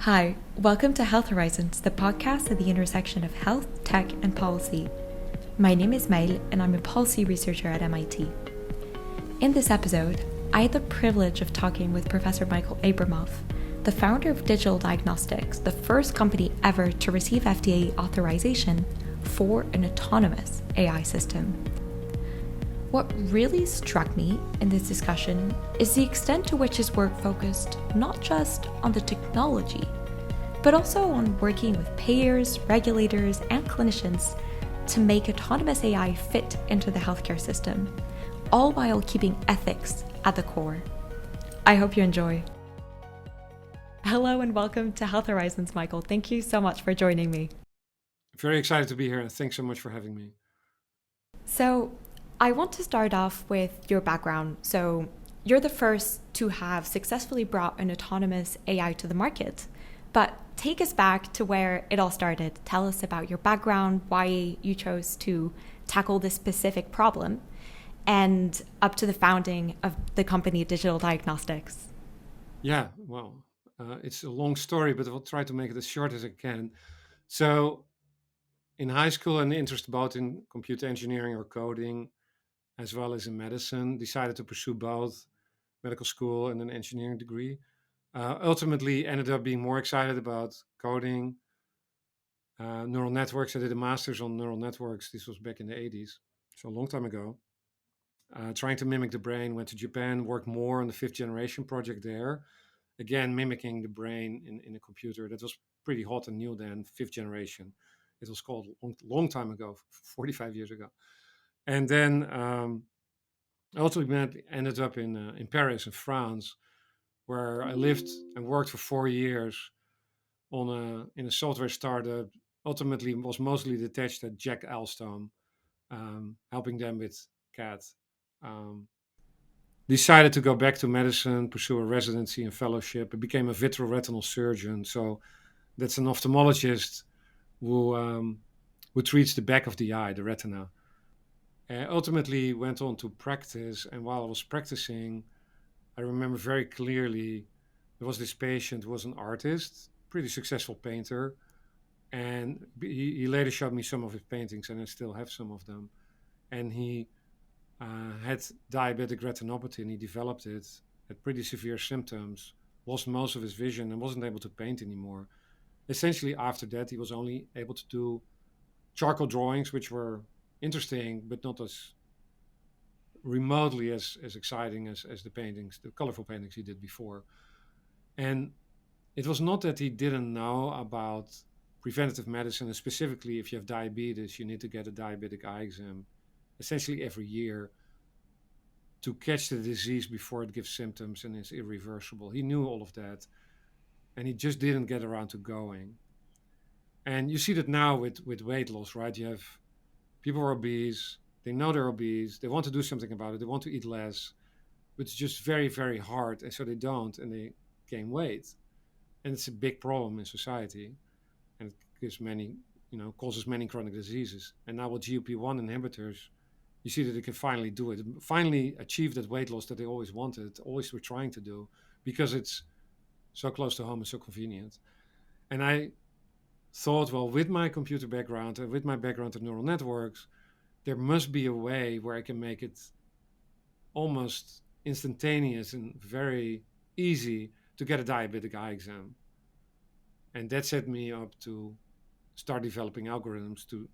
Hi, welcome to Health Horizons, the podcast at the intersection of health, tech, and policy. My name is Mail, and I'm a policy researcher at MIT. In this episode, I had the privilege of talking with Professor Michael Abramoff, the founder of Digital Diagnostics, the first company ever to receive FDA authorization for an autonomous AI system. What really struck me in this discussion is the extent to which his work focused not just on the technology, but also on working with payers, regulators, and clinicians to make autonomous AI fit into the healthcare system, all while keeping ethics at the core. I hope you enjoy. Hello and welcome to Health Horizons, Michael. Thank you so much for joining me. Very excited to be here, and thanks so much for having me. So, I want to start off with your background. So, you're the first to have successfully brought an autonomous AI to the market. But take us back to where it all started. Tell us about your background, why you chose to tackle this specific problem, and up to the founding of the company Digital Diagnostics. Yeah, well, it's a long story, but I'll try to make it as short as I can. So, in high school, an interest both in computer engineering or coding, as well as in medicine, decided to pursue both medical school and an engineering degree. Ultimately, ended up being more excited about coding, neural networks. I did a master's on neural networks. This was back in the 80s, so a long time ago. Trying to mimic the brain, went to Japan, worked more on the fifth generation project there. Again, mimicking the brain in a computer. That was pretty hot and new then, fifth generation. It was called long time ago, 45 years ago. And then ultimately ended up in Paris, in France, where I lived and worked for 4 years in a software startup. Ultimately, was mostly detached at Jack Alstom, helping them with CAD. Um, Decided to go back to medicine, pursue a residency and fellowship. I became a vitreoretinal surgeon. So that's an ophthalmologist who treats the back of the eye, the retina. Ultimately went on to practice. And while I was practicing, I remember very clearly there was this patient who was an artist, pretty successful painter. And he later showed me some of his paintings, and I still have some of them. And he had diabetic retinopathy, and he developed it, had pretty severe symptoms, lost most of his vision, and wasn't able to paint anymore. Essentially, after that, he was only able to do charcoal drawings, which were interesting, but not as remotely as exciting as the paintings, the colorful paintings he did before. And it was not that he didn't know about preventative medicine, and specifically if you have diabetes, you need to get a diabetic eye exam essentially every year to catch the disease before it gives symptoms and is irreversible. He knew all of that, and he just didn't get around to going. And you see that now with weight loss, right? You have people are obese, they know they're obese, they want to do something about it, they want to eat less, but it's just very, very hard, and so they don't, and they gain weight. And it's a big problem in society, and it gives causes many chronic diseases. And now with GLP-1 inhibitors, you see that they can finally do it, finally achieve that weight loss that they always wanted, always were trying to do, because it's so close to home and so convenient. And I thought, well, with my computer background and with my background in neural networks, there must be a way where I can make it almost instantaneous and very easy to get a diabetic eye exam. And that set me up to start developing algorithms to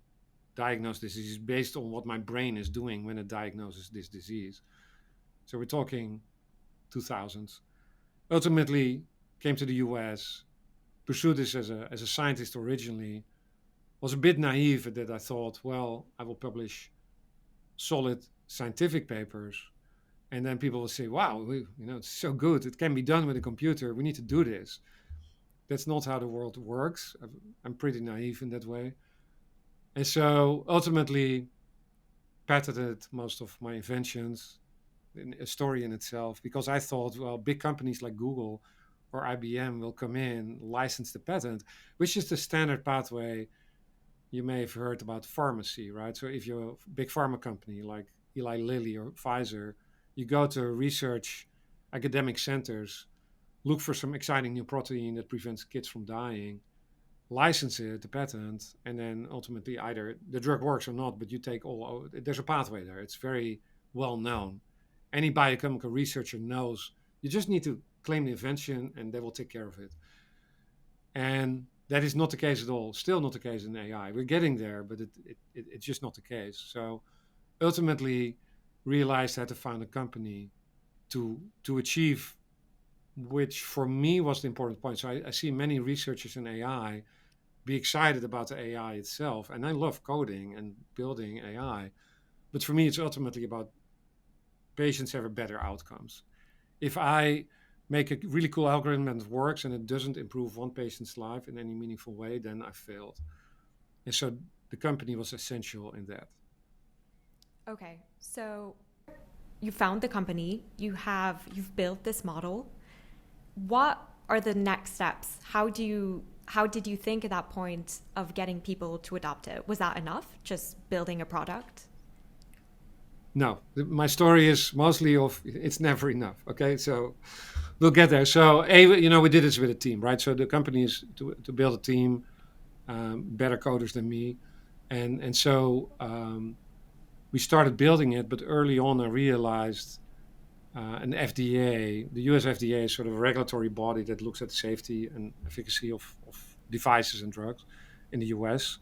diagnose this disease based on what my brain is doing when it diagnoses this disease. So we're talking 2000s. Ultimately, came to the US, pursued this as a scientist originally. Was a bit naive that I thought, well, I will publish solid scientific papers, and then people will say, wow, it's so good. It can be done with a computer. We need to do this. That's not how the world works. I'm pretty naive in that way. And so ultimately patented most of my inventions, a story in itself, because I thought, well, big companies like Google or IBM will come in, license the patent, which is the standard pathway. You may have heard about pharmacy, right? So if you're a big pharma company like Eli Lilly or Pfizer, you go to research academic centers look for some exciting new protein that prevents kids from dying, license it, the patent, and then ultimately either the drug works or not, but you take there's a pathway there. It's very well known. Any biochemical researcher knows you just need to claim the invention and they will take care of it. And that is not the case at all. Still not the case in AI. We're getting there, but it's just not the case. So ultimately realized I had to found a company to achieve, which for me was the important point. So I see many researchers in AI be excited about the AI itself. And I love coding and building AI. But for me, it's ultimately about patients having better outcomes. If I make a really cool algorithm and it works and it doesn't improve one patient's life in any meaningful way, then I failed. And so the company was essential in that. Okay, so you found the company, you've built this model. What are the next steps? How did you think at that point of getting people to adopt it? Was that enough? Just building a product? No, my story is mostly of it's never enough. Okay, so we'll get there. So, we did this with a team, right? So the company is to build a team, better coders than me, and so we started building it. But early on, I realized an FDA, the US FDA, is sort of a regulatory body that looks at the safety and efficacy of devices and drugs in the US,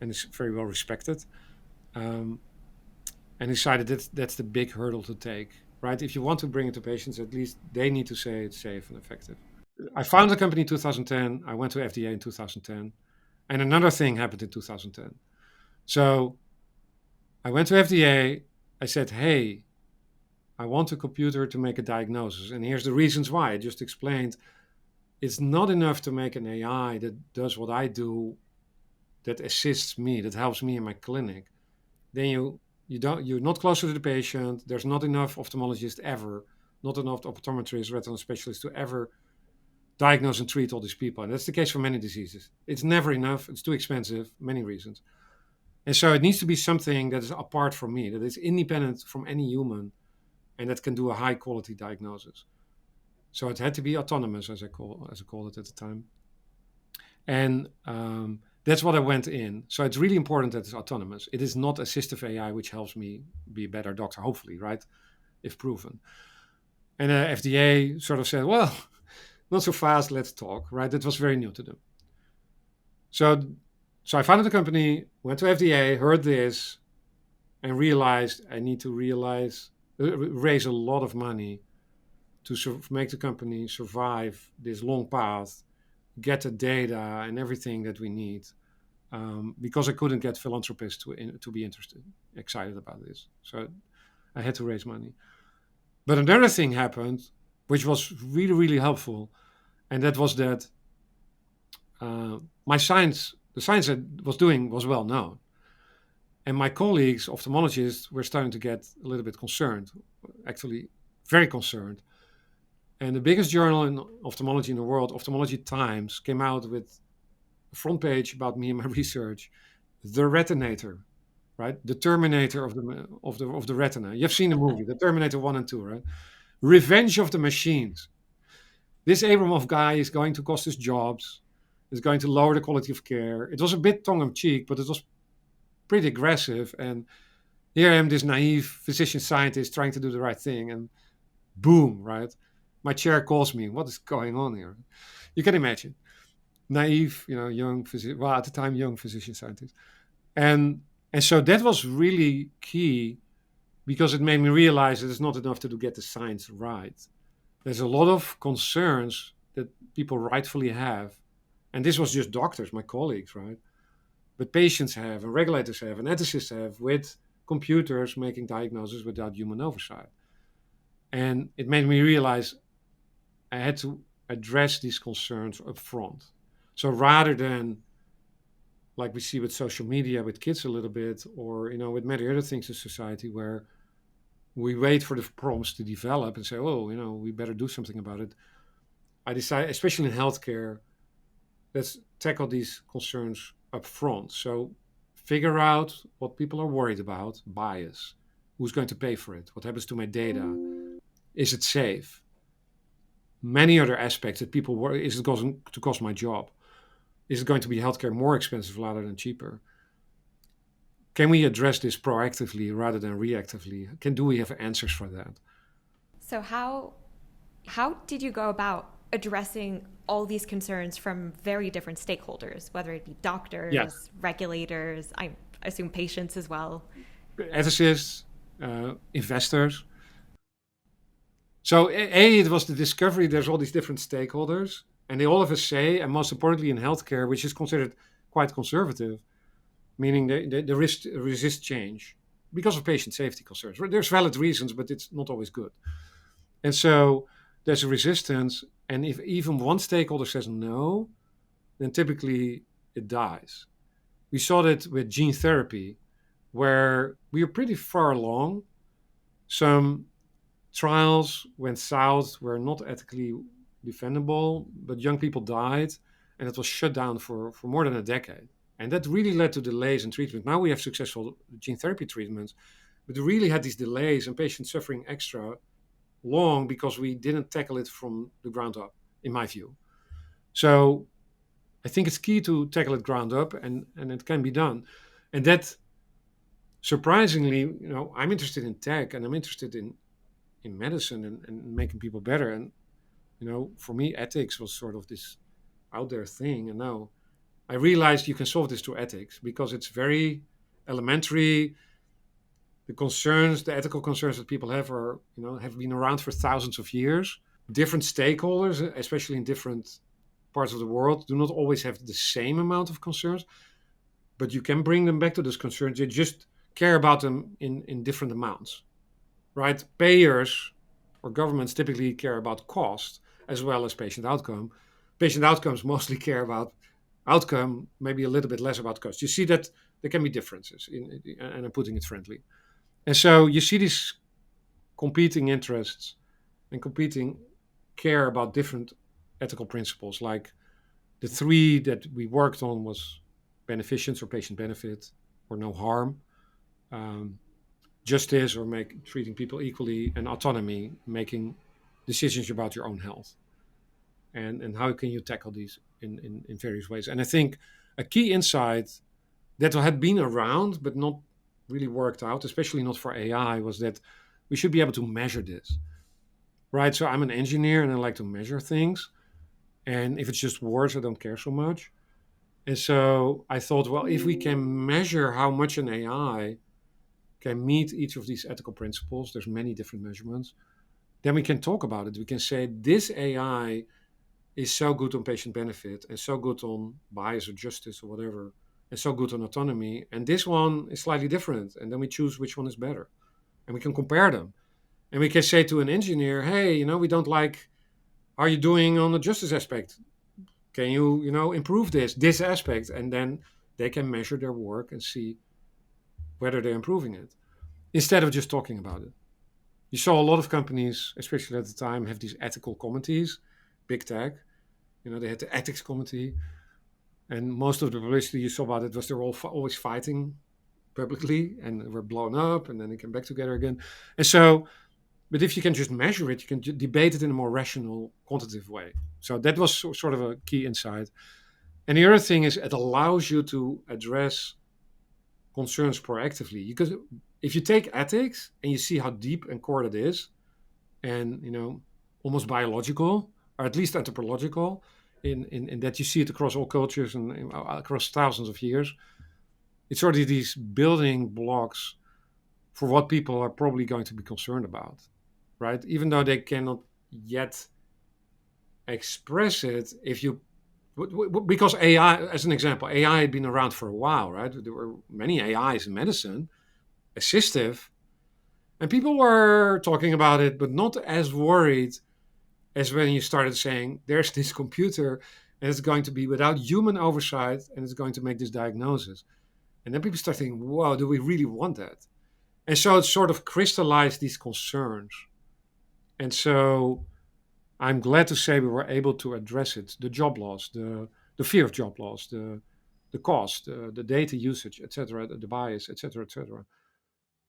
and is very well respected. Um, and decided that's the big hurdle to take, right? If you want to bring it to patients, at least they need to say it's safe and effective. I founded the company in 2010. I went to FDA in 2010. And another thing happened in 2010. So I went to FDA. I said, hey, I want a computer to make a diagnosis. And here's the reasons why. I just explained it's not enough to make an AI that does what I do, that assists me, that helps me in my clinic. Then you're not closer to the patient. There's not enough ophthalmologists ever, not enough optometrists, retinal specialists to ever diagnose and treat all these people. And that's the case for many diseases. It's never enough. It's too expensive, many reasons. And so it needs to be something that is apart from me, that is independent from any human, and that can do a high quality diagnosis. So it had to be autonomous, as I called it at the time. And that's what I went in. So it's really important that it's autonomous. It is not assistive AI, which helps me be a better doctor, hopefully, right? If proven. And FDA sort of said, well, not so fast, let's talk, right? That was very new to them. So I founded the company, went to FDA, heard this, and realized I need to raise a lot of money to make the company survive this long path, get the data and everything that we need, because I couldn't get philanthropists to be excited about this. So I had to raise money. But another thing happened, which was really, really helpful, and that was that the science I was doing was well known. And my colleagues, ophthalmologists, were starting to get a little bit concerned, actually very concerned. And the biggest journal in ophthalmology in the world, Ophthalmology Times, came out with a front page about me and my research, the Retinator, right? The Terminator of the retina. You've seen the movie, the Terminator 1 and 2, right? Revenge of the Machines. This Abramov guy is going to cost us jobs, is going to lower the quality of care. It was a bit tongue-in-cheek, but it was pretty aggressive. And here I am, this naive physician scientist trying to do the right thing, and boom, right? My chair calls me. What is going on here? You can imagine. Naive, young physician, well, at the time, young physician scientist. And so that was really key, because it made me realize that it's not enough to get the science right. There's a lot of concerns that people rightfully have. And this was just doctors, my colleagues, right? But patients have, and regulators have, and ethicists have, with computers making diagnoses without human oversight. And it made me realize I had to address these concerns up front. So rather than, like we see with social media with kids a little bit, or with many other things in society, where we wait for the problems to develop and say, oh, we better do something about it. I decided, especially in healthcare, let's tackle these concerns up front. So figure out what people are worried about, bias, who's going to pay for it, what happens to my data, is it safe? many other aspects that people worry, is it going to cost my job? Is it going to be healthcare more expensive rather than cheaper? Can we address this proactively rather than reactively? Do we have answers for that? So how did you go about addressing all these concerns from very different stakeholders, whether it be Yes, doctors, regulators, I assume patients as well? ethicists, investors. So it was the discovery. There's all these different stakeholders, and they all have a say. And most importantly, in healthcare, which is considered quite conservative, meaning they resist change because of patient safety concerns. There's valid reasons, but it's not always good. And so there's a resistance. And if even one stakeholder says no, then typically it dies. We saw that with gene therapy, where we are pretty far along. Some trials went south, were not ethically defendable, but young people died, and it was shut down for more than a decade. And that really led to delays in treatment. Now we have successful gene therapy treatments, but we really had these delays and patients suffering extra long because we didn't tackle it from the ground up, in my view. So I think it's key to tackle it ground up, and it can be done. And that surprisingly, I'm interested in tech and I'm interested in medicine and making people better. And for me, ethics was sort of this out there thing. And now I realized you can solve this through ethics because it's very elementary. The ethical concerns that people have have been around for thousands of years. Different stakeholders, especially in different parts of the world, do not always have the same amount of concerns, but you can bring them back to those concerns. You just care about them in different amounts, right? Payers or governments typically care about cost as well as patient outcome. Patient outcomes mostly care about outcome, maybe a little bit less about cost. You see that there can be differences, and I'm putting it friendly. And so you see these competing interests and competing care about different ethical principles. Like the three that we worked on was beneficence or patient benefit or no harm, um, justice or treating people equally, and autonomy, making decisions about your own health. And how can you tackle these in various ways? And I think a key insight that had been around but not really worked out, especially not for AI, was that we should be able to measure this, right? So I'm an engineer and I like to measure things. And if it's just words, I don't care so much. And so I thought, well, if we can measure how much an AI can meet each of these ethical principles, there's many different measurements, then we can talk about it. We can say this AI is so good on patient benefit and so good on bias or justice or whatever, and so good on autonomy. And this one is slightly different. And then we choose which one is better. And we can compare them. And we can say to an engineer, hey, we don't like how you're doing on the justice aspect. Can you, improve this aspect? And then they can measure their work and see whether they're improving it instead of just talking about it. You saw a lot of companies, especially at the time, have these ethical committees, big tech. They had the ethics committee, and most of the publicity you saw about it was they're all always fighting publicly and were blown up, and then they came back together again. And so, but if you can just measure it, you can debate it in a more rational, quantitative way. So that was sort of a key insight. And the other thing is it allows you to address concerns proactively. Because if you take ethics and you see how deep and core it is, and almost biological or at least anthropological, in that you see it across all cultures and across thousands of years, it's sort of these building blocks for what people are probably going to be concerned about, right? Even though they cannot yet express it, if you because AI, as an example, AI had been around for a while, right? There were many AIs in medicine, assistive, and people were talking about it, but not as worried as when you started saying, there's this computer and it's going to be without human oversight and it's going to make this diagnosis. And then people start thinking, whoa, do we really want that? And so it sort of crystallized these concerns. And so I'm glad to say we were able to address it, the job loss, the fear of job loss, the cost, the data usage, etc., the bias, etc., etc.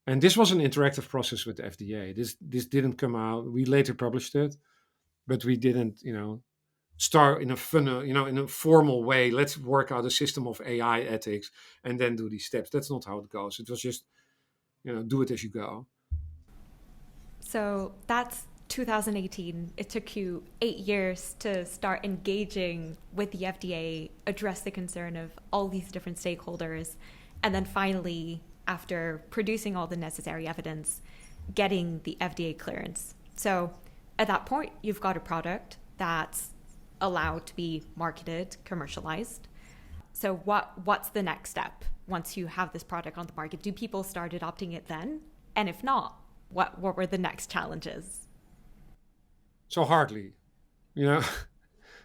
And this was an interactive process with the FDA. This didn't come out. We later published it, but we didn't, start in a fun, in a formal way. Let's work out a system of AI ethics and then do these steps. That's not how it goes. It was just, do it as you go. So that's 2018. It took you 8 years to start engaging with the FDA, address the concern of all these different stakeholders, and then finally, after producing all the necessary evidence, getting the FDA clearance. So at that point, you've got a product that's allowed to be marketed, commercialized. So what's the next step once you have this product on the market? Do people start adopting it then? And if not, what were the next challenges? So hardly, you know,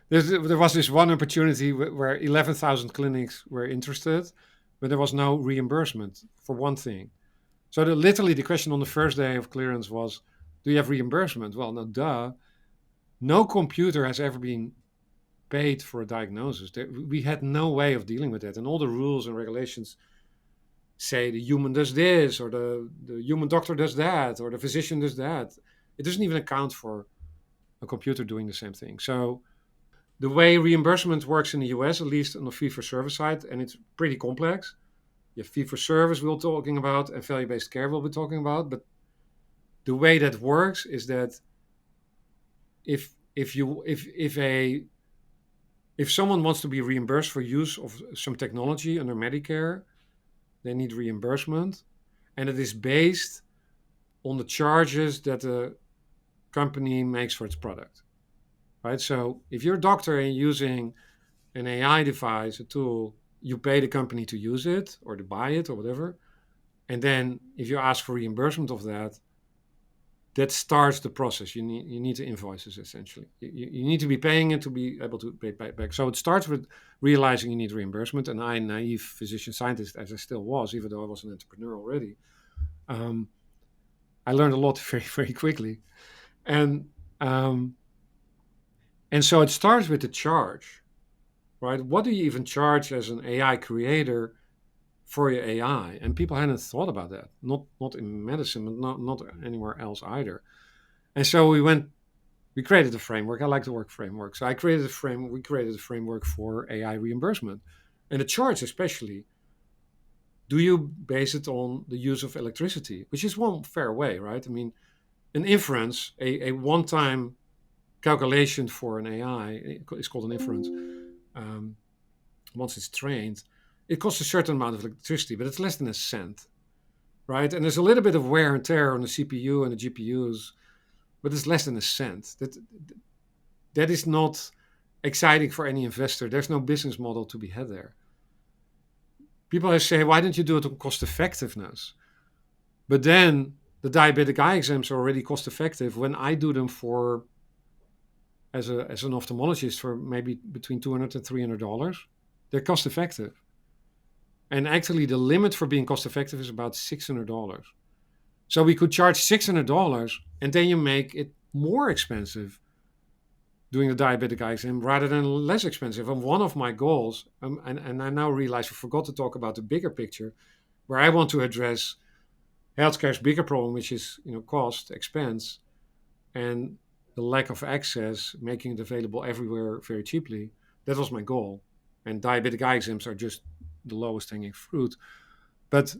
there was this one opportunity where 11,000 clinics were interested, but there was no reimbursement for one thing. So literally the question on the first day of clearance was, do you have reimbursement? Well, no, duh. No computer has ever been paid for a diagnosis. We had no way of dealing with that. And all the rules and regulations say the human does this, or the human doctor does that, or the physician does that. It doesn't even account for a computer doing the same thing. So the way reimbursement works in the US, at least on the fee-for-service side, and it's pretty complex. You have fee-for-service we're talking about, and value-based care we'll be talking about. But the way that works is that if someone wants to be reimbursed for use of some technology under Medicare, they need reimbursement, and it is based on the charges that the company makes for its product, right? So if you're a doctor and using an AI device, a tool, you pay the company to use it or to buy it or whatever. And then if you ask for reimbursement of that, that starts the process. You need to invoices essentially. You need to be paying it to be able to pay back. So it starts with realizing you need reimbursement. And I, naive physician scientist as I still was, even though I was an entrepreneur already, I learned a lot very, very quickly. And um, and so it starts with the charge, right? What do you even charge as an AI creator for your AI? And people hadn't thought about that. Not in medicine, but not anywhere else either. And so we created a framework. I like to work framework. So we created a framework for AI reimbursement. And the charge especially, do you base it on the use of electricity, which is one fair way, right? I mean, an inference, a one-time calculation for an AI, is called an inference. Once it's trained, it costs a certain amount of electricity, but it's less than a cent, right? And there's a little bit of wear and tear on the CPU and the GPUs, but it's less than a cent. That is not exciting for any investor. There's no business model to be had there. People say, why don't you do it on cost effectiveness? But then the diabetic eye exams are already cost effective when I do them for, as an ophthalmologist, for maybe between $200 and $300. They're cost effective. And actually the limit for being cost effective is about $600. So we could charge $600 and then you make it more expensive doing the diabetic eye exam rather than less expensive. And one of my goals, and I now realize I forgot to talk about the bigger picture, where I want to address healthcare's bigger problem, which is cost, expense, and the lack of access, making it available everywhere very cheaply. That was my goal. And diabetic eye exams are just the lowest hanging fruit. But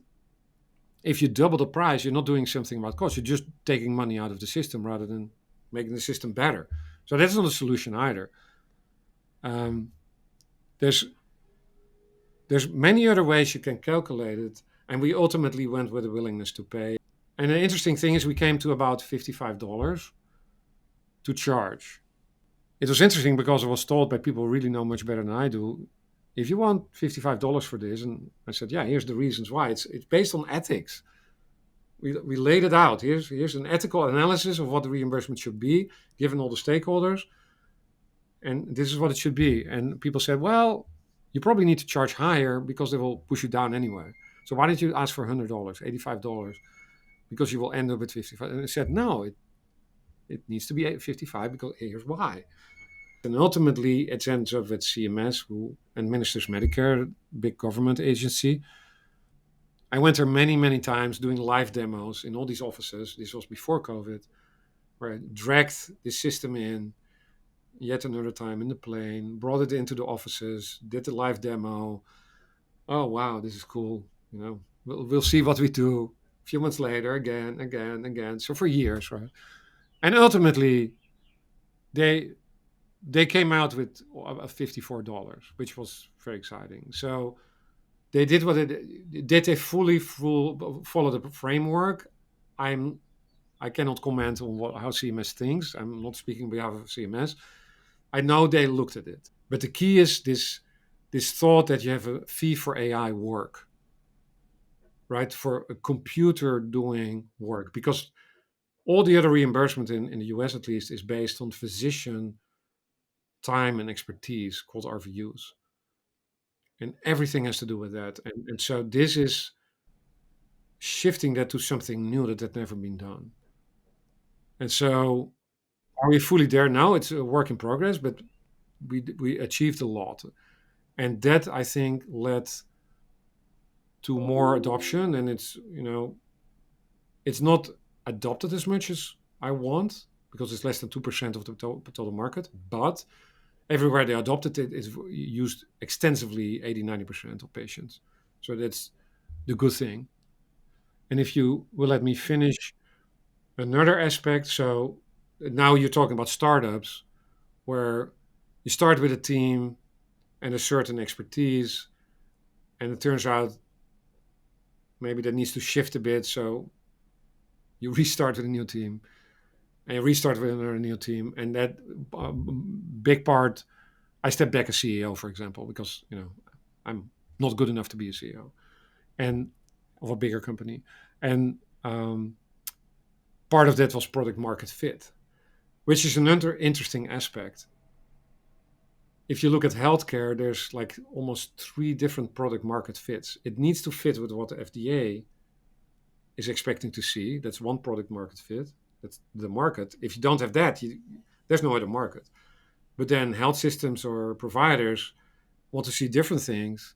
if you double the price, you're not doing something about cost. You're just taking money out of the system rather than making the system better. So that's not a solution either. There's many other ways you can calculate it, and we ultimately went with a willingness to pay. And the interesting thing is we came to about $55 to charge. It was interesting because I was told by people who really know much better than I do, if you want $55 for this, and I said, yeah, here's the reasons why. It's based on ethics. We laid it out. Here's an ethical analysis of what the reimbursement should be, given all the stakeholders, and this is what it should be. And people said, well, you probably need to charge higher because they will push you down anyway. So why don't you ask for $100, $85, because you will end up at 55? And I said, no, it needs to be 55 because here's why. And ultimately, it ends up with CMS, who administers Medicare, big government agency. I went there many, many times doing live demos in all these offices. This was before COVID, where I dragged this system in. yet another time in the plane, brought it into the offices, did the live demo. Oh wow, this is cool. We'll see what we do. A few months later, again. So for years, right? And ultimately, they they came out with $54, which was very exciting. So they did what it did. They follow the framework. I'm I cannot comment on how CMS thinks. I'm not speaking on behalf of CMS. I know they looked at it, but the key is this thought that you have a fee for AI work, right? For a computer doing work, because all the other reimbursement in the US at least is based on physician time and expertise called RVUs, and everything has to do with that. And so this is shifting that to something new that had never been done. And so are we fully there now? It's a work in progress, but we achieved a lot, and that I think led to more adoption. And it's not adopted as much as I want because it's less than 2% of the total market. But everywhere they adopted it, it's used extensively, 80-90% of patients. So that's the good thing. And if you will let me finish another aspect. So now you're talking about startups where you start with a team and a certain expertise, and it turns out maybe that needs to shift a bit. So you restart with a new team and you restart with another new team. And that big part, I step back as CEO, for example, because I'm not good enough to be a CEO and of a bigger company. And part of that was product market fit, which is another interesting aspect. If you look at healthcare, there's like almost 3 different product market fits. It needs to fit with what the FDA is expecting to see. That's one product market fit. That's the market. If you don't have that, there's no other market. But then health systems or providers want to see different things,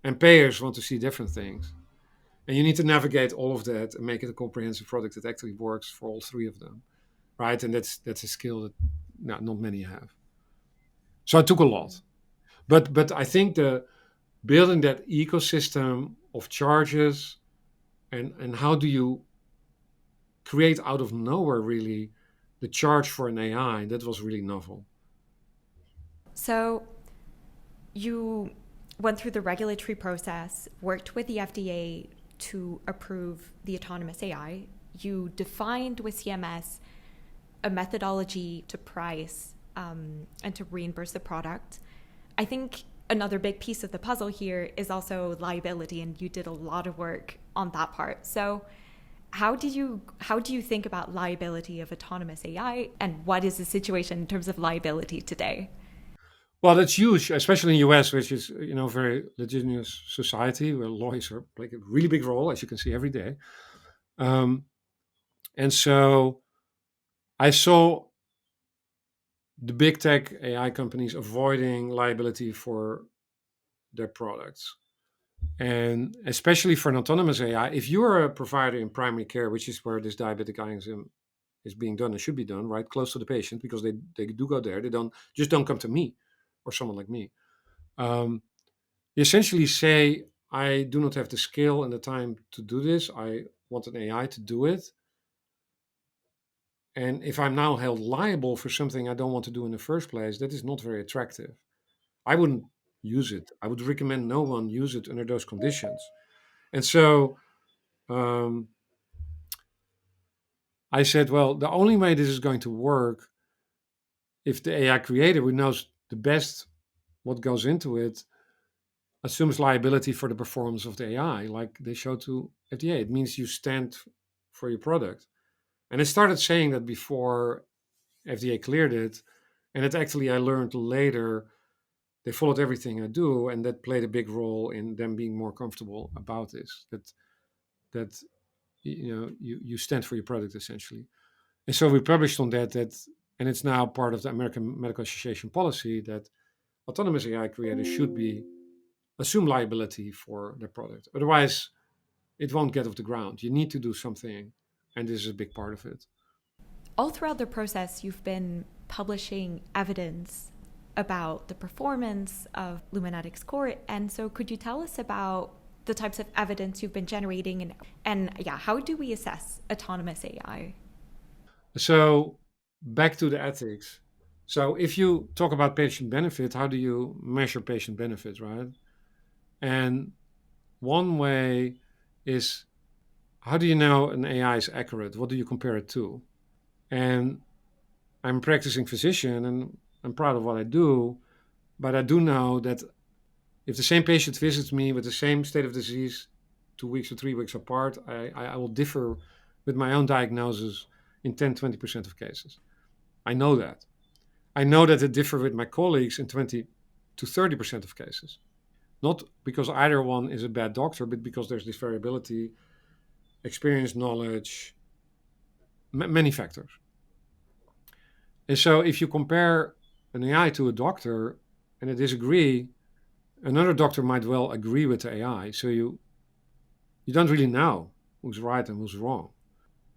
and payers want to see different things. And you need to navigate all of that and make it a comprehensive product that actually works for all 3 of them, right? And that's a skill that not many have. So it took a lot, but I think the building that ecosystem of charges, and how do you create out of nowhere really the charge for an AI, that was really novel. So you went through the regulatory process, worked with the FDA to approve the autonomous AI. You defined with CMS a methodology to price and to reimburse the product. I think another big piece of the puzzle here is also liability, and you did a lot of work on that part. So how do you think about liability of autonomous AI, and what is the situation in terms of liability today? Well, that's huge, especially in the US, which is a very litigious society where lawyers are play a really big role, as you can see every day. Um, and so I saw the big tech AI companies avoiding liability for their products. And especially for an autonomous AI, if you're a provider in primary care, which is where this diabetic eye exam is being done and should be done, right, close to the patient, because they do go there. They don't come to me or someone like me. Um, you essentially say, I do not have the skill and the time to do this. I want an AI to do it. And if I'm now held liable for something I don't want to do in the first place, that is not very attractive. I wouldn't use it. I would recommend no one use it under those conditions. And so um, I said, well, the only way this is going to work if the AI creator who knows the best what goes into it assumes liability for the performance of the AI, like they show to FDA. It means you stand for your product. And I started saying that before FDA cleared it. And it actually, I learned later, they followed everything I do. And that played a big role in them being more comfortable about this, that you stand for your product essentially. And so we published on that, and it's now part of the American Medical Association policy that autonomous AI creators should be assume liability for their product. Otherwise, it won't get off the ground. You need to do something, and this is a big part of it. All throughout the process, you've been publishing evidence about the performance of LumineticsCore. And so could you tell us about the types of evidence you've been generating and how do we assess autonomous AI? So back to the ethics. So if you talk about patient benefit, how do you measure patient benefit, right? And one way is, how do you know an AI is accurate? What do you compare it to? And I'm a practicing physician and I'm proud of what I do, but I do know that if the same patient visits me with the same state of disease 2 weeks or 3 weeks apart, I will differ with my own diagnosis in 10, 20% of cases. I know that. I know that I differ with my colleagues in 20 to 30% of cases. Not because either one is a bad doctor, but because there's this variability, experience, knowledge, many factors. And so if you compare an AI to a doctor and they disagree, another doctor might well agree with the AI. So you don't really know who's right and who's wrong.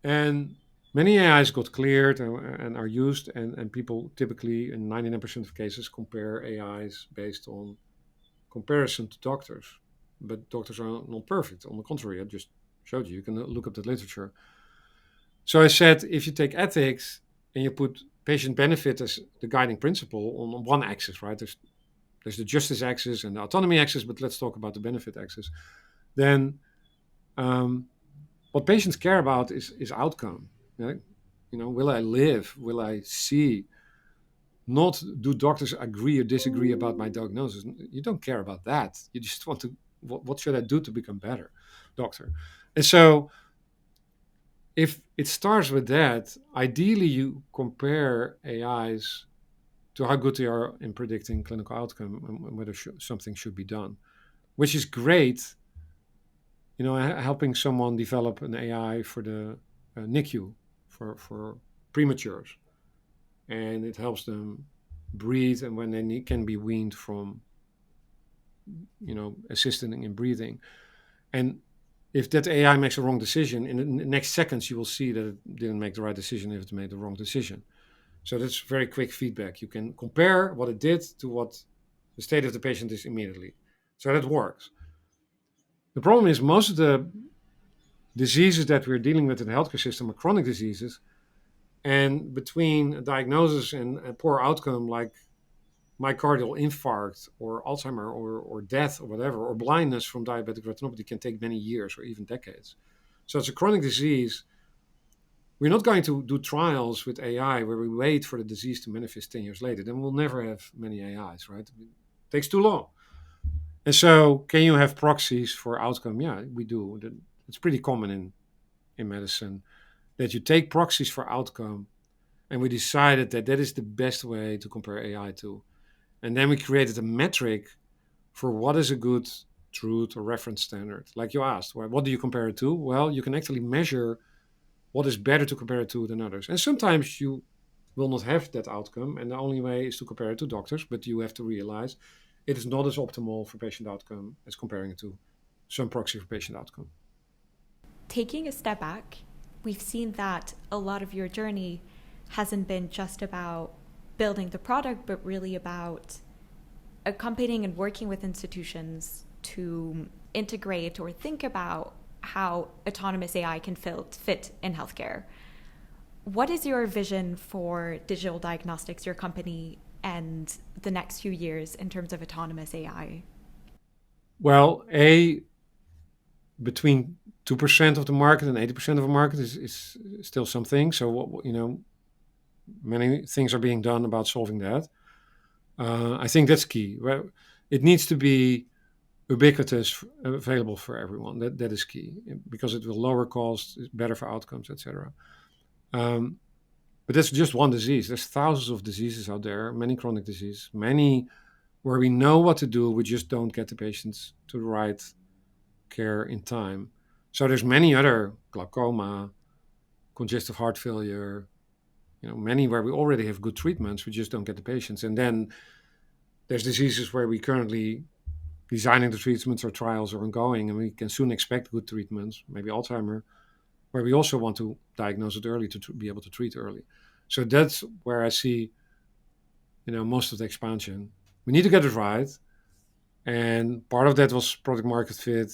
And many AIs got cleared and are used, and people typically, in 99% of cases, compare AIs based on comparison to doctors. But doctors are not perfect. On the contrary, I just showed you. You can look up the literature. So I said, if you take ethics and you put patient benefit as the guiding principle on one axis, right? There's the justice axis and the autonomy axis, but let's talk about the benefit axis. Then what patients care about is outcome. Right? Will I live? Will I see? Not do doctors agree or disagree about my diagnosis. You don't care about that. You just want to, what should I do to become better, doctor? And so if it starts with that, ideally you compare AIs to how good they are in predicting clinical outcome and whether something should be done, which is great. Helping someone develop an AI for the NICU for prematures, and it helps them breathe, and when they can be weaned from, assisting in breathing. And if that AI makes a wrong decision, in the next seconds you will see that it didn't make the right decision if it made the wrong decision. So that's very quick feedback. You can compare what it did to what the state of the patient is immediately. So that works. The problem is most of the diseases that we're dealing with in the healthcare system are chronic diseases. And between a diagnosis and a poor outcome like myocardial infarct or Alzheimer or death or whatever, or blindness from diabetic retinopathy can take many years or even decades. So it's a chronic disease. We're not going to do trials with AI where we wait for the disease to manifest 10 years later. Then we'll never have many AIs, right? It takes too long. And so can you have proxies for outcome? Yeah, we do. It's pretty common in medicine that you take proxies for outcome, and we decided that that is the best way to compare AI to. And then we created a metric for what is a good truth or reference standard. Like you asked, well, what do you compare it to? Well, you can actually measure what is better to compare it to than others. And sometimes you will not have that outcome, and the only way is to compare it to doctors, but you have to realize it is not as optimal for patient outcome as comparing it to some proxy for patient outcome. Taking a step back, we've seen that a lot of your journey hasn't been just about building the product, but really about accompanying and working with institutions to integrate or think about how autonomous AI can fit in healthcare. What is your vision for Digital Diagnostics, your company, and the next few years in terms of autonomous AI? Well, between 2% of the market and 80% of the market is still something. So, many things are being done about solving that. I think that's key. It needs to be ubiquitous, available for everyone. That is key because it will lower costs, it's better for outcomes, etc. But that's just one disease. There's thousands of diseases out there, many chronic diseases, many where we know what to do, we just don't get the patients to the right care in time. So there's many other glaucoma, congestive heart failure, many where we already have good treatments, we just don't get the patients. And then there's diseases where we currently designing the treatments or trials are ongoing, and we can soon expect good treatments, maybe Alzheimer, where we also want to diagnose it early to be able to treat early. So that's where I see most of the expansion. We need to get it right. And part of that was product market fit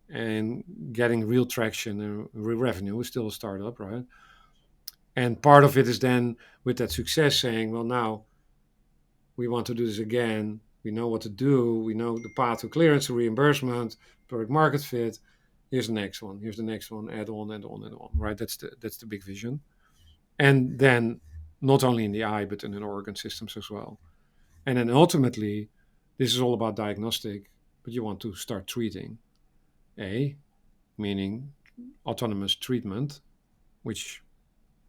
and getting real traction and real revenue. We're still a startup, right? And part of it is then with that success saying, well, now we want to do this again. We know what to do. We know the path to clearance, to reimbursement, product market fit. Here's the next one. Here's the next one. Add on and on and on. Right? That's the big vision. And then not only in the eye, but in organ systems as well. And then ultimately, this is all about diagnostic, but you want to start treating. Meaning autonomous treatment, which,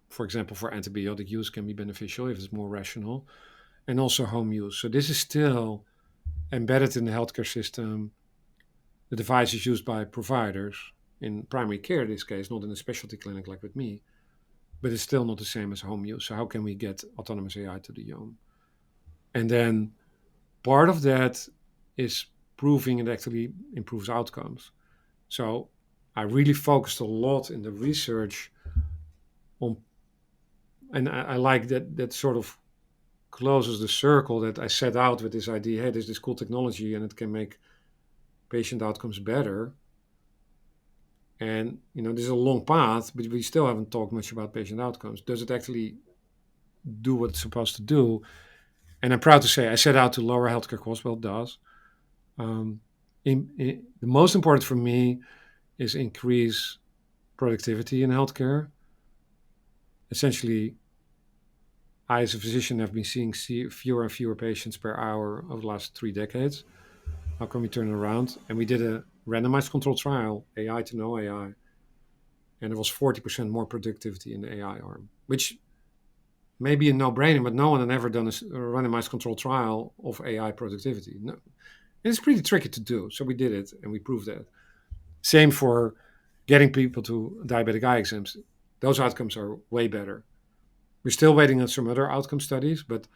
for example, for antibiotic use can be beneficial if it's more rational, and also home use. So this is still embedded in the healthcare system. The device is used by providers in primary care, in this case, not in a specialty clinic like with me, but it's still not the same as home use. So how can we get autonomous AI to the home? And then part of that is proving it actually improves outcomes. So I really focused a lot in the research on, and I like that sort of closes the circle that I set out with this idea. Hey, there's this cool technology and it can make patient outcomes better. And this is a long path, but we still haven't talked much about patient outcomes. Does it actually do what it's supposed to do? And I'm proud to say I set out to lower healthcare costs. Well, it does. Um, the most important for me is increase productivity in healthcare. Essentially, I, as a physician, have been seeing fewer and fewer patients per hour over the last 3 decades. How can we turn it around? And we did a randomized control trial, AI to no AI, and there was 40% more productivity in the AI arm, which may be a no-brainer, but no one had ever done a randomized control trial of AI productivity. No. And it's pretty tricky to do, so we did it and we proved that. Same for getting people to diabetic eye exams. Those outcomes are way better. We're still waiting on some other outcome studies, but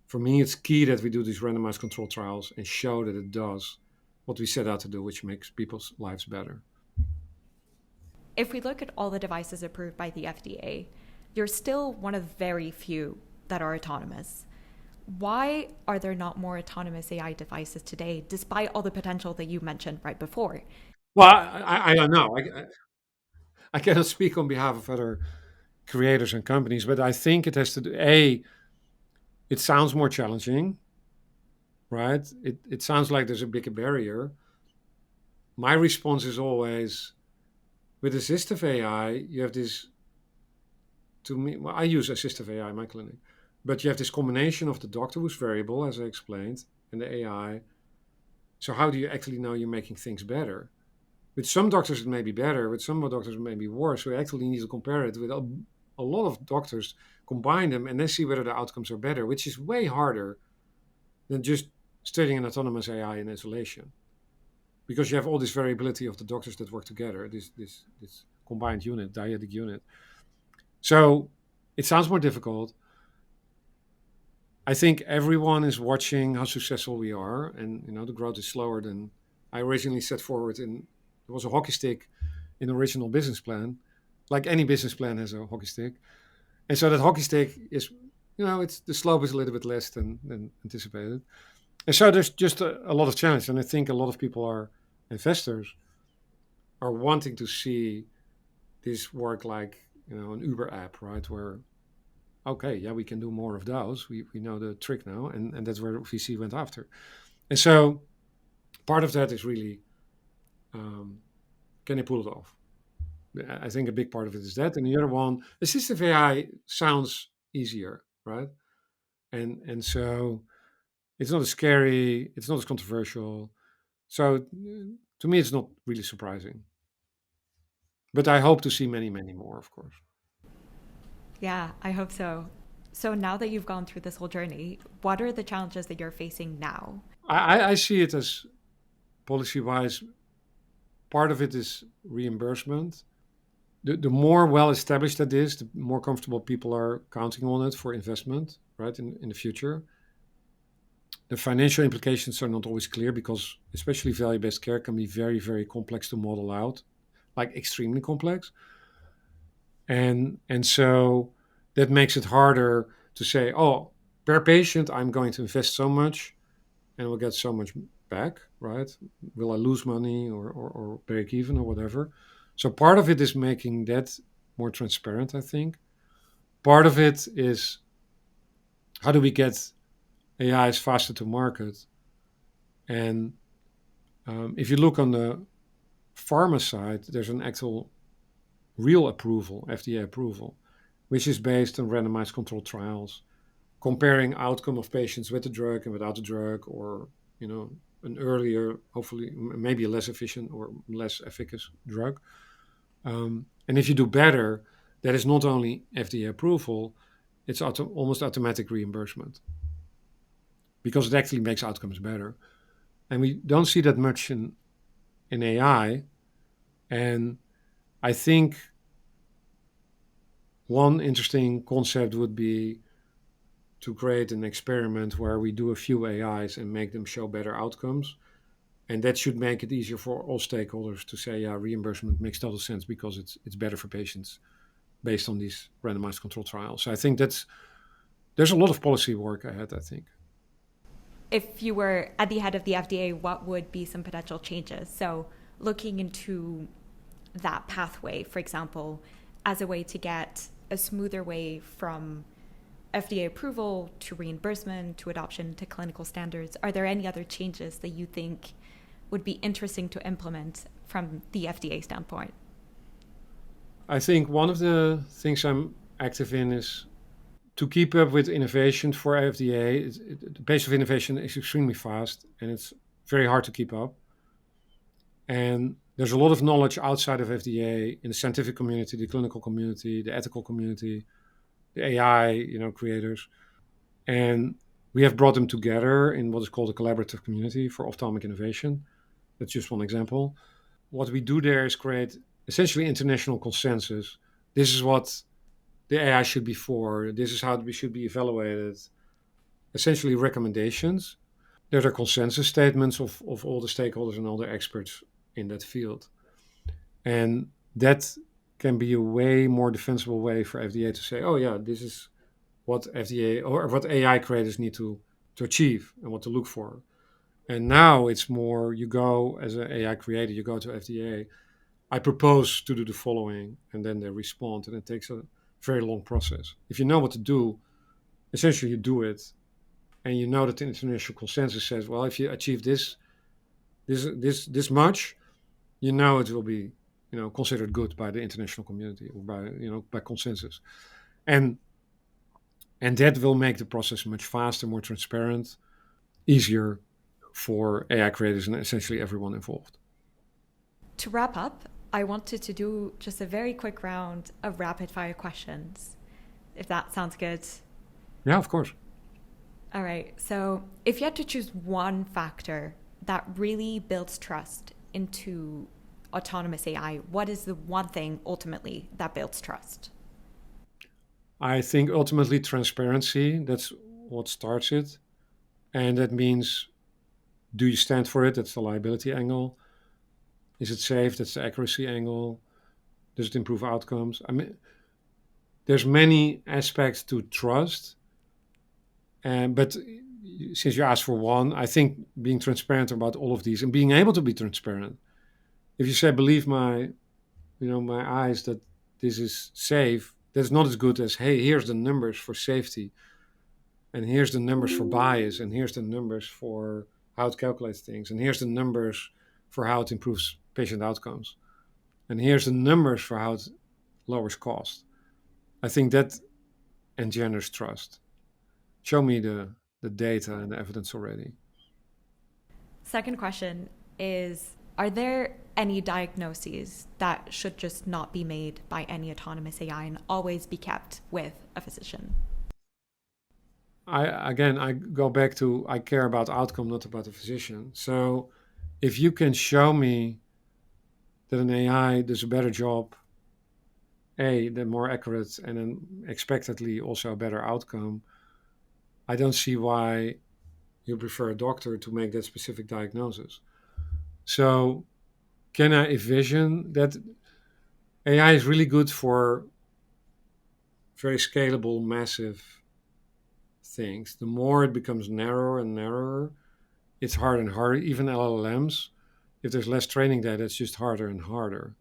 for me, it's key that we do these randomized control trials and show that it does what we set out to do, which makes people's lives better. If we look at all the devices approved by the FDA, you're still one of very few that are autonomous. Why are there not more autonomous AI devices today, despite all the potential that you mentioned right before? Well, I don't know. I cannot speak on behalf of other creators and companies, but I think it has to do, it sounds more challenging, right? It sounds like there's a bigger barrier. My response is always, with assistive AI, you have this, to me, well, I use assistive AI in my clinic, but you have this combination of the doctor who's variable, as I explained, and the AI. So how do you actually know you're making things better? With some doctors, it may be better. With some doctors, it may be worse. So you actually need to compare it with a lot of doctors, combine them, and then see whether the outcomes are better, which is way harder than just studying an autonomous AI in isolation. Because you have all this variability of the doctors that work together, this combined unit, dyadic unit. So it sounds more difficult. I think everyone is watching how successful we are, and the growth is slower than I originally set forward. There was a hockey stick in the original business plan, like any business plan has a hockey stick, and so that hockey stick is, it's the slope is a little bit less than anticipated, and so there's just a lot of challenge, and I think a lot of people investors are wanting to see this work like an Uber app, right, where okay, yeah, we can do more of those. We know the trick now, and that's where VC went after. And so part of that is really, can they pull it off? I think a big part of it is that. And the other one, assistive AI sounds easier, right? And so it's not as scary, it's not as controversial. So to me, it's not really surprising. But I hope to see many, many more, of course. Yeah, I hope so. So now that you've gone through this whole journey, what are the challenges that you're facing now? I see it as policy wise, part of it is reimbursement. The more well established that is, the more comfortable people are counting on it for investment, right, in the future. The financial implications are not always clear because, especially value based care, can be very, very complex to model out, like extremely complex. And so that makes it harder to say, oh, per patient, I'm going to invest so much and will get so much back, right? Will I lose money or break even or whatever? So part of it is making that more transparent, I think. Part of it is how do we get AIs faster to market? And if you look on the pharma side, there's an actual real approval, FDA approval, which is based on randomized controlled trials, comparing outcome of patients with the drug and without the drug, or an earlier, hopefully maybe a less efficient or less efficacious drug. And if you do better, that is not only FDA approval, it's almost automatic reimbursement because it actually makes outcomes better. And we don't see that much in AI. And I think one interesting concept would be to create an experiment where we do a few AIs and make them show better outcomes. And that should make it easier for all stakeholders to say, yeah, reimbursement makes total sense because it's better for patients based on these randomized control trials. So I think there's a lot of policy work ahead, I think. If you were at the head of the FDA, what would be some potential changes? So looking into that pathway, for example, as a way to get a smoother way from FDA approval to reimbursement to adoption to clinical standards, are there any other changes that you think would be interesting to implement from the FDA standpoint? I think one of the things I'm active in is to keep up with innovation for FDA. The pace of innovation is extremely fast and it's very hard to keep up. And there's a lot of knowledge outside of FDA in the scientific community, the clinical community, the ethical community, the AI, creators. And we have brought them together in what is called a collaborative community for ophthalmic innovation. That's just one example. What we do there is create essentially international consensus. This is what the AI should be for. This is how we should be evaluated. Essentially recommendations. There are consensus statements of all the stakeholders and all the experts in that field. And that can be a way more defensible way for FDA to say, oh yeah, this is what FDA or what AI creators need to achieve and what to look for. And now it's more you go as an AI creator, you go to FDA. I propose to do the following, and then they respond, and it takes a very long process. If you know what to do, essentially you do it, and you know that the international consensus says, well, if you achieve this much, it will be considered good by the international community or by consensus, and that will make the process much faster, more transparent, easier for AI creators and essentially everyone involved. To wrap up, I wanted to do just a very quick round of rapid fire questions, if that sounds good. Yeah, of course. All right. So if you had to choose one factor that really builds trust into autonomous AI, what is the one thing ultimately that builds trust? I think ultimately transparency, that's what starts it. And that means, do you stand for it? That's the liability angle. Is it safe? That's the accuracy angle. Does it improve outcomes? I mean, there's many aspects to trust. But since you asked for one, I think being transparent about all of these and being able to be transparent. If you say, believe my eyes that this is safe, that's not as good as, hey, here's the numbers for safety. And here's the numbers for bias. And here's the numbers for how it calculates things. And here's the numbers for how it improves patient outcomes. And here's the numbers for how it lowers cost. I think that engenders trust. Show me the data and the evidence already. Second question is, are there any diagnoses that should just not be made by any autonomous AI and always be kept with a physician? I go back to I care about outcome, not about the physician. So if you can show me that an AI does a better job, the more accurate and then expectedly also a better outcome, I don't see why you prefer a doctor to make that specific diagnosis. So can I envision that AI is really good for very scalable, massive things, the more it becomes narrower and narrower. It's harder and harder. Even LLMs, if there's less training data, it's just harder and harder.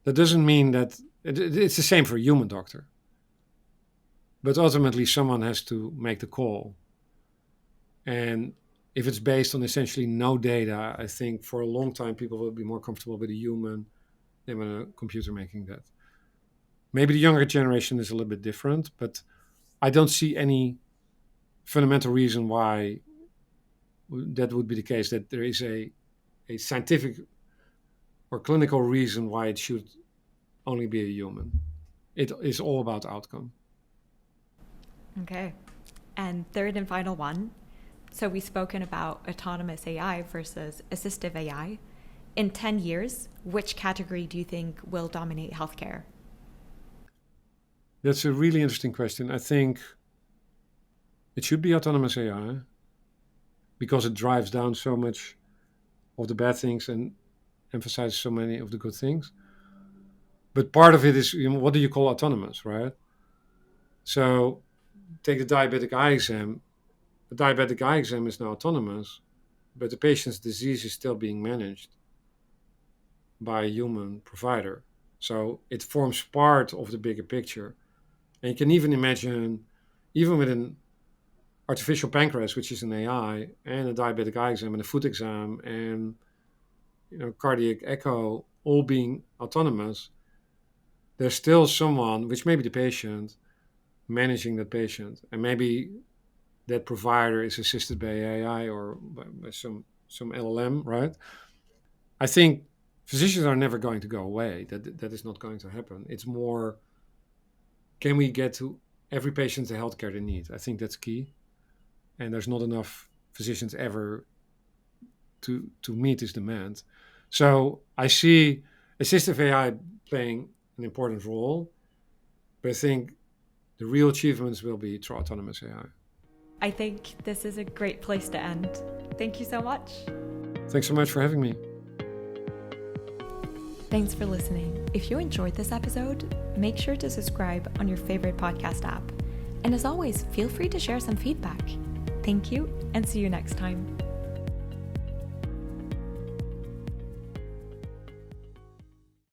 That doesn't mean that it's the same for a human doctor. But ultimately, someone has to make the call. And if it's based on essentially no data, I think for a long time people will be more comfortable with a human than with a computer making that. Maybe the younger generation is a little bit different, but I don't see any fundamental reason why that would be the case, that there is a scientific or clinical reason why it should only be a human. It is all about outcome. Okay. And third and final one. So we've spoken about autonomous AI versus assistive AI. In 10 years, which category do you think will dominate healthcare? That's a really interesting question. I think it should be autonomous AI because it drives down so much of the bad things and emphasizes so many of the good things. But part of it is, what do you call autonomous, right? So take the diabetic eye exam. The diabetic eye exam is now autonomous, but the patient's disease is still being managed by a human provider. So it forms part of the bigger picture. And you can even imagine, even with an artificial pancreas, which is an AI, and a diabetic eye exam and a foot exam and cardiac echo all being autonomous, there's still someone, which may be the patient, managing that patient. And maybe that provider is assisted by AI or by some LLM, right? I think physicians are never going to go away. That is not going to happen. It's more, can we get to every patient the healthcare they need? I think that's key. And there's not enough physicians ever to meet this demand. So I see assistive AI playing an important role, but I think the real achievements will be through autonomous AI. I think this is a great place to end. Thank you so much. Thanks so much for having me. Thanks for listening. If you enjoyed this episode, make sure to subscribe on your favorite podcast app. And as always, feel free to share some feedback. Thank you, and see you next time.